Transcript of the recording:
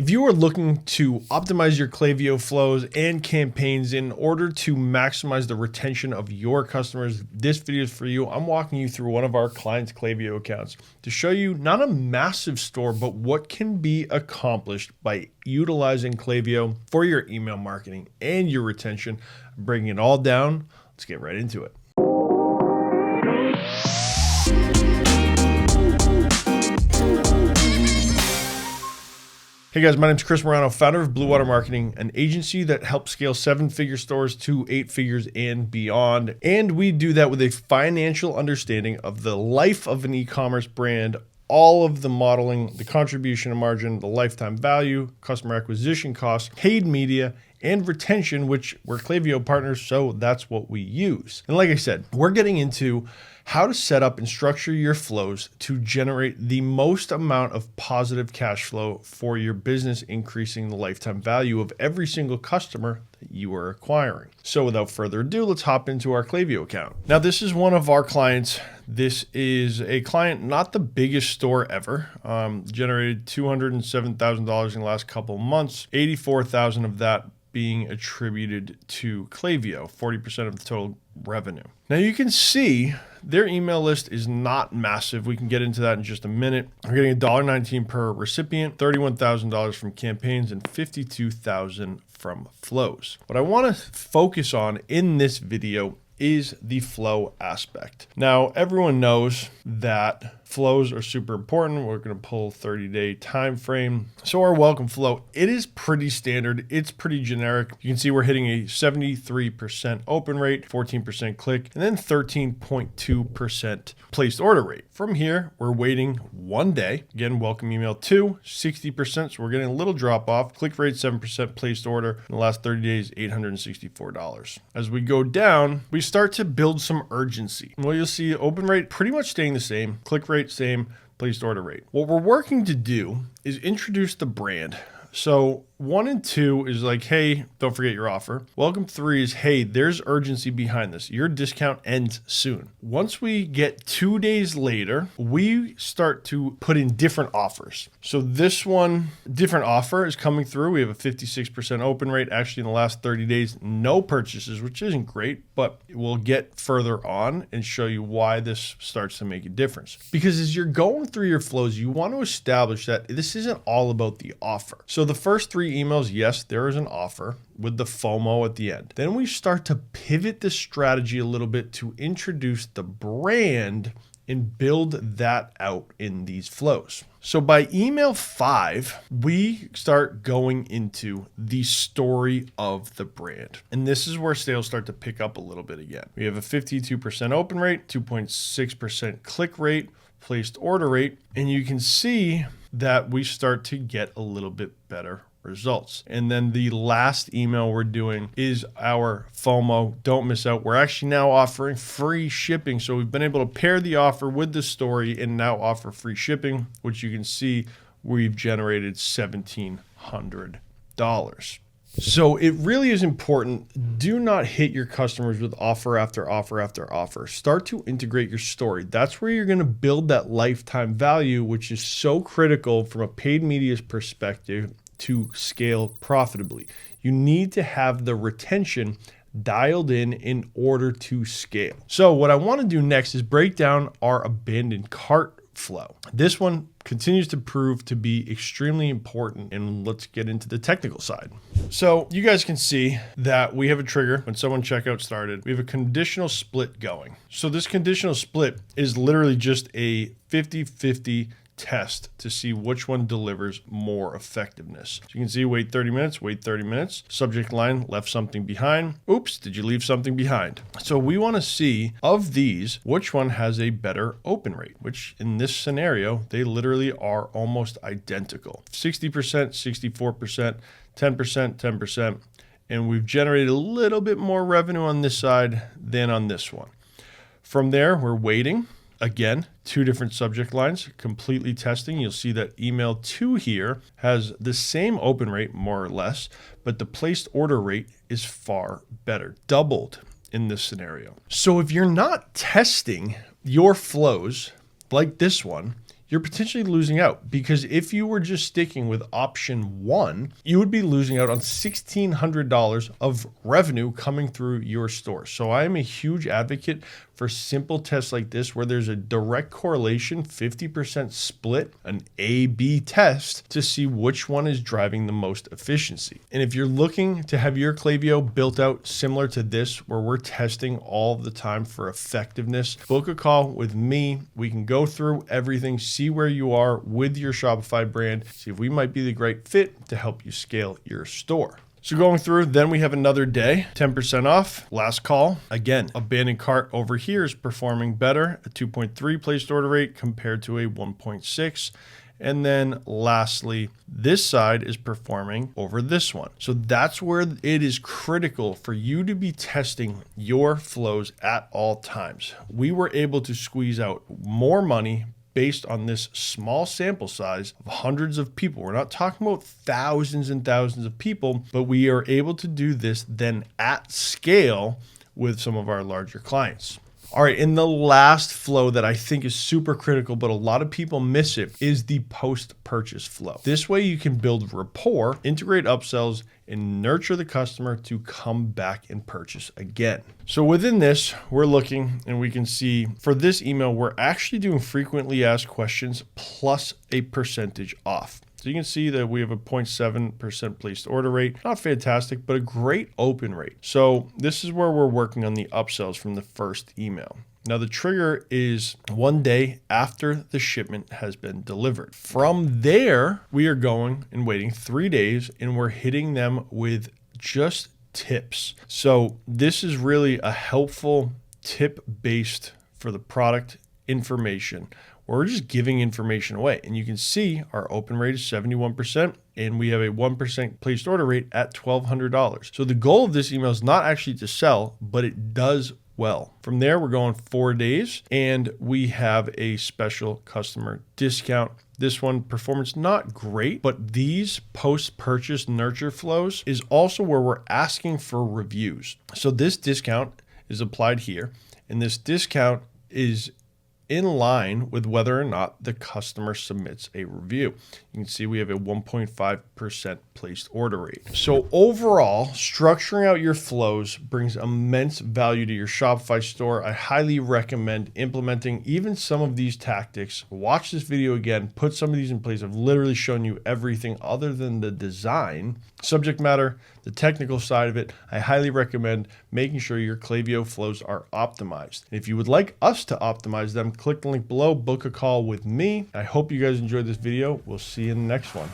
If you are looking to optimize your Klaviyo flows and campaigns in order to maximize the retention of your customers, this video is for you. I'm walking you through one of our clients' Klaviyo accounts to show you not a massive store, but what can be accomplished by utilizing Klaviyo for your email marketing and your retention. Bringing it all down, let's get right into it. Hey guys, my name is Chris Marrano, founder of Blue Water Marketing, an agency that helps scale 7-figure stores to 8 figures and beyond. And we do that with a financial understanding of the life of an e-commerce brand, all of the modeling, the contribution margin, the lifetime value, customer acquisition costs, paid media, and retention, which we're Klaviyo partners, so that's what we use. And like I said, we're getting into how to set up and structure your flows to generate the most amount of positive cash flow for your business, increasing the lifetime value of every single customer that you are acquiring. So without further ado, let's hop into our Klaviyo account. Now, this is one of our clients. This is a client, not the biggest store ever, generated $207,000 in the last couple of months, 84,000 of that being attributed to Klaviyo, 40% of the total revenue. Now you can see their email list is not massive. We can get into that in just a minute. We're getting $1.19 per recipient, $31,000 from campaigns, and $52,000 from flows. What I want to focus on in this video is the flow aspect. Now, everyone knows that flows are super important. We're going to pull 30-day time frame. So our welcome flow, it is pretty standard. It's pretty generic. You can see we're hitting a 73% open rate, 14% click, and then 13.2% placed order rate. From here, we're waiting 1 day. Again, welcome email 2, 60%. So we're getting a little drop off. Click rate 7%, placed order. In the last 30 days, $864. As we go down, we start to build some urgency. Well, you'll see open rate pretty much staying the same. Click rate same, placed order rate. What we're working to do is introduce the brand. So 1 and 2 is like, hey, don't forget your offer. Welcome 3 is, hey, there's urgency behind this. Your discount ends soon. Once we get 2 days later, we start to put in different offers. So this one, different offer is coming through. We have a 56% open rate. Actually, in the last 30 days, no purchases, which isn't great, but we'll get further on and show you why this starts to make a difference. Because as you're going through your flows, you want to establish that this isn't all about the offer. So the first 3 emails, yes, there is an offer with the FOMO at the end. Then we start to pivot the strategy a little bit to introduce the brand and build that out in these flows. So by email 5, we start going into the story of the brand. And this is where sales start to pick up a little bit again. We have a 52% open rate, 2.6% click rate, placed order rate, and you can see that we start to get a little bit better results. And then the last email we're doing is our FOMO. Don't miss out. We're actually now offering free shipping. So we've been able to pair the offer with the story and now offer free shipping, which you can see we've generated $1,700. So it really is important. Do not hit your customers with offer after offer after offer. Start to integrate your story. That's where you're going to build that lifetime value, which is so critical from a paid media perspective to scale profitably. You need to have the retention dialed in order to scale. So what I want to do next is break down our abandoned cart flow. This one continues to prove to be extremely important, and let's get into the technical side. So you guys can see that we have a trigger when someone checkout started. We have a conditional split going. So this conditional split is literally just a 50-50 test to see which one delivers more effectiveness. So you can see wait 30 minutes, wait 30 minutes. Subject line, left something behind. Oops, did you leave something behind? So we want to see of these, which one has a better open rate, which in this scenario, they literally are almost identical. 60%, 64%, 10%, 10%. And we've generated a little bit more revenue on this side than on this one. From there, we're waiting. Again, 2 different subject lines, completely testing. You'll see that email 2 here has the same open rate, more or less, but the placed order rate is far better, doubled in this scenario. So if you're not testing your flows like this one, you're potentially losing out, because if you were just sticking with option 1, you would be losing out on $1,600 of revenue coming through your store. So I am a huge advocate for simple tests like this, where there's a direct correlation, 50% split, an A/B test to see which one is driving the most efficiency. And if you're looking to have your Klaviyo built out similar to this, where we're testing all the time for effectiveness, book a call with me. We can go through everything, see where you are with your Shopify brand, see if we might be the great fit to help you scale your store. So going through, then we have another day, 10% off, last call. Again, abandoned cart over here is performing better, a 2.3 placed order rate compared to a 1.6. And then lastly, this side is performing over this one. So that's where it is critical for you to be testing your flows at all times. We were able to squeeze out more money based on this small sample size of hundreds of people. We're not talking about thousands and thousands of people, but we are able to do this then at scale with some of our larger clients. All right, and the last flow that I think is super critical, but a lot of people miss it, is the post-purchase flow. This way you can build rapport, integrate upsells, and nurture the customer to come back and purchase again. So within this, we're looking and we can see for this email, we're actually doing frequently asked questions plus a percentage off. So you can see that we have a 0.7% placed order rate. Not fantastic, but a great open rate. So this is where we're working on the upsells from the first email. Now the trigger is 1 day after the shipment has been delivered. From there, we are going and waiting 3 days, and we're hitting them with just tips. So this is really a helpful tip-based for the product information. We're just giving information away. And you can see our open rate is 71%, and we have a 1% placed order rate at $1,200. So the goal of this email is not actually to sell, but it does well. From there, we're going 4 days, and we have a special customer discount. This one, performance not great, but these post-purchase nurture flows is also where we're asking for reviews. So this discount is applied here, and this discount is in line with whether or not the customer submits a review. You can see we have a 1.5% placed order rate. So overall, structuring out your flows brings immense value to your Shopify store. I highly recommend implementing even some of these tactics. Watch this video again, put some of these in place. I've literally shown you everything other than the design, subject matter, the technical side of it. I highly recommend making sure your Klaviyo flows are optimized. And if you would like us to optimize them, click the link below, book a call with me. I hope you guys enjoyed this video. We'll see you in the next one.